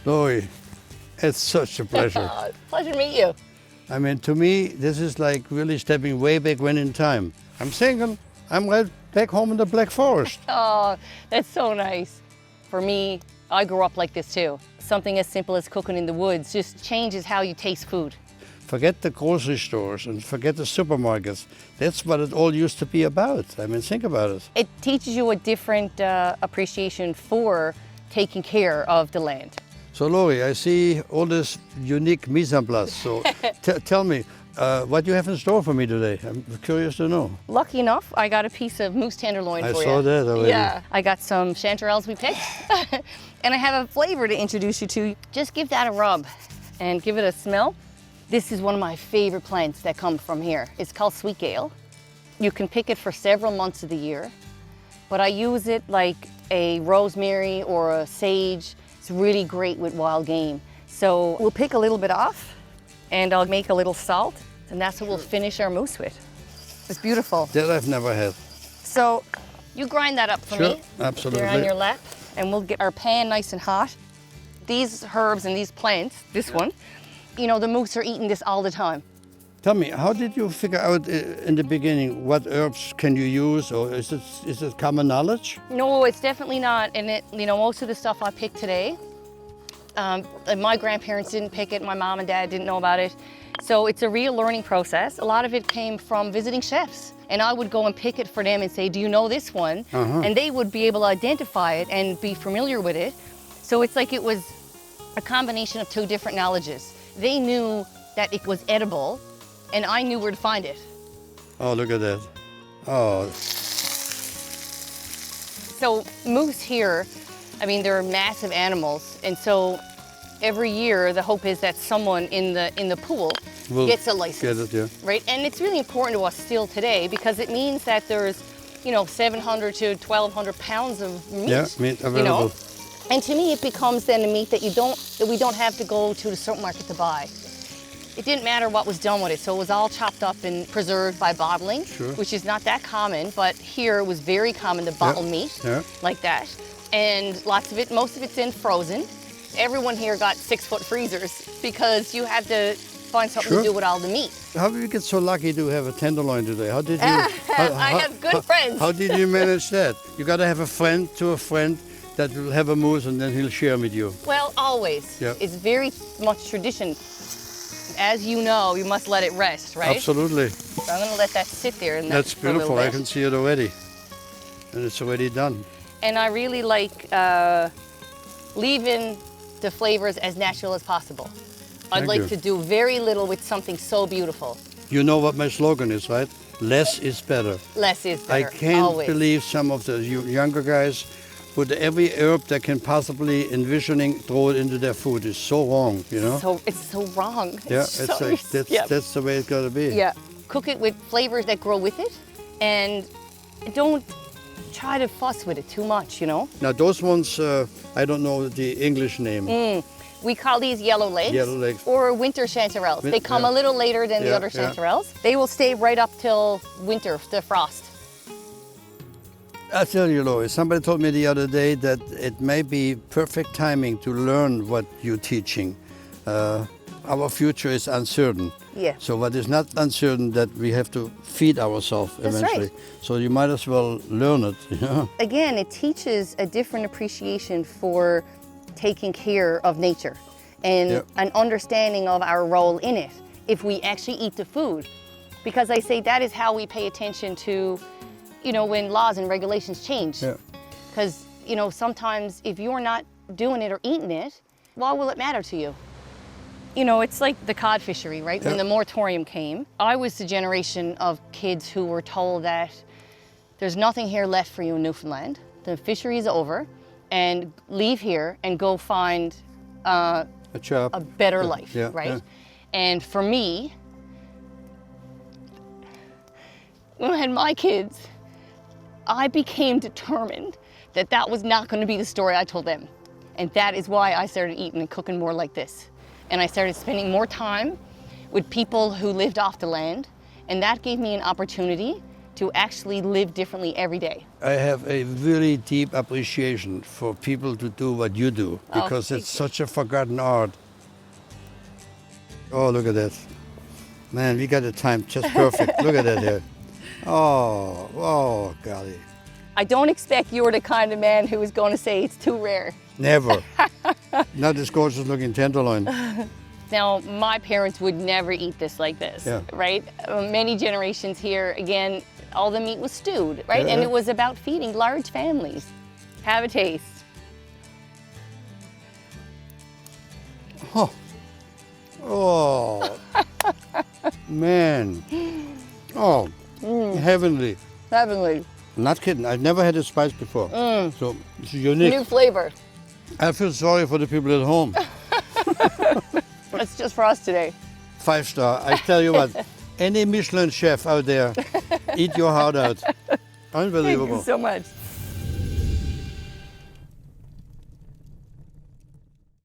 Lori, it's such a pleasure. Pleasure to meet you. I mean, to me, this is like really stepping way back when in time. I'm single. I'm right back home in the Black Forest. Oh, that's so nice. For me, I grew up like this too. Something as simple as cooking in the woods just changes how you taste food. Forget the grocery stores and forget the supermarkets. That's what it all used to be about. I mean, think about it. It teaches you a different appreciation for taking care of the land. So, Lori, I see all this unique mise en place. So, tell me, what you have in store for me today? I'm curious to know. Lucky enough, I got a piece of moose tenderloin for you. I saw that already. Yeah, I got some chanterelles we picked, and I have a flavor to introduce you to. Just give that a rub and give it a smell. This is one of my favorite plants that come from here. It's called sweet gale. You can pick it for several months of the year, but I use it like a rosemary or a sage. It's really great with wild game. So we'll pick a little bit off and I'll make a little salt, and that's what we'll finish our mousse with. It's beautiful. That I've never had. So you grind that up for me. Absolutely. There on your lap, and we'll get our pan nice and hot. These herbs and these plants, this one, you know, the moose are eating this all the time. Tell me, how did you figure out in the beginning what herbs can you use, or is it common knowledge? No, it's definitely not. And it, you know, most of the stuff I picked today, my grandparents didn't pick it, my mom and dad didn't know about it. So it's a real learning process. A lot of it came from visiting chefs. And I would go and pick it for them and say, do you know this one? And they would be able to identify it and be familiar with it. So it's like it was a combination of two different knowledges. They knew that it was edible, and I knew where to find it. Oh, look at that. Oh. So moose here, I mean, they're massive animals, and so every year the hope is that someone in the pool gets a license. Get it, yeah. Right? And it's really important to us still today because it means that there's, you know, 700 to 1,200 pounds of meat. Yeah, meat available. You know? And to me, it becomes then a meat that we don't have to go to the supermarket to buy. It didn't matter what was done with it, so it was all chopped up and preserved by bottling, which is not that common, but here it was very common to bottle meat like that. And lots of it, most of it's in frozen. Everyone here got 6-foot freezers because you had to find something to do with all the meat. How did you get so lucky to have a tenderloin today? How did you? I have good friends. How did you manage that? You got to have a friend that will have a moose and then he'll share with you. Well, always. Yeah. It's very much tradition. As you know, you must let it rest, right? Absolutely. So I'm going to let that sit there. And that's beautiful. I can see it already. And it's already done. And I really like leaving the flavors as natural as possible. I'd like to do very little with something so beautiful. You know what my slogan is, right? Less is better. Less is better. I can't believe some of the younger guys put every herb they can possibly envisioning, throw it into their food. Is so wrong, you know? So it's so wrong. Yeah, that's the way it's got to be. Yeah, cook it with flavors that grow with it, and don't try to fuss with it too much, you know? Now those ones, I don't know the English name. We call these yellow legs. Yellow legs. Or winter chanterelles. They come a little later than the other chanterelles. They will stay right up till winter, the frost. I tell you, Lori, somebody told me the other day that it may be perfect timing to learn what you're teaching. Our future is uncertain. Yeah. So what is not uncertain, that we have to feed ourselves eventually. Right. So you might as well learn it. You know? Again, it teaches a different appreciation for taking care of nature and an understanding of our role in it if we actually eat the food. Because I say that is how we pay attention to, you know, when laws and regulations change. Because, you know, sometimes if you're not doing it or eating it, why will it matter to you? You know, it's like the cod fishery, right? When the moratorium came, I was the generation of kids who were told that there's nothing here left for you in Newfoundland. The fishery is over, and leave here and go find a better life, right? And for me, when I had my kids, I became determined that that was not going to be the story I told them. And that is why I started eating and cooking more like this. And I started spending more time with people who lived off the land. And that gave me an opportunity to actually live differently every day. I have a really deep appreciation for people to do what you do because it's such a forgotten art. Oh, look at that. Man, we got the time just perfect. Look at that here. Oh, golly. I don't expect you're the kind of man who is going to say it's too rare. Never. Not this gorgeous looking tenderloin. Now, my parents would never eat this like this, right? Many generations here, again, all the meat was stewed, right? And it was about feeding large families. Have a taste. Oh, man. Oh, heavenly. Heavenly. Not kidding. I've never had this spice before. So it's unique. New flavor. I feel sorry for the people at home. It's just for us today. 5-star. I tell you what, any Michelin chef out there, eat your heart out. Unbelievable. Thank you so much.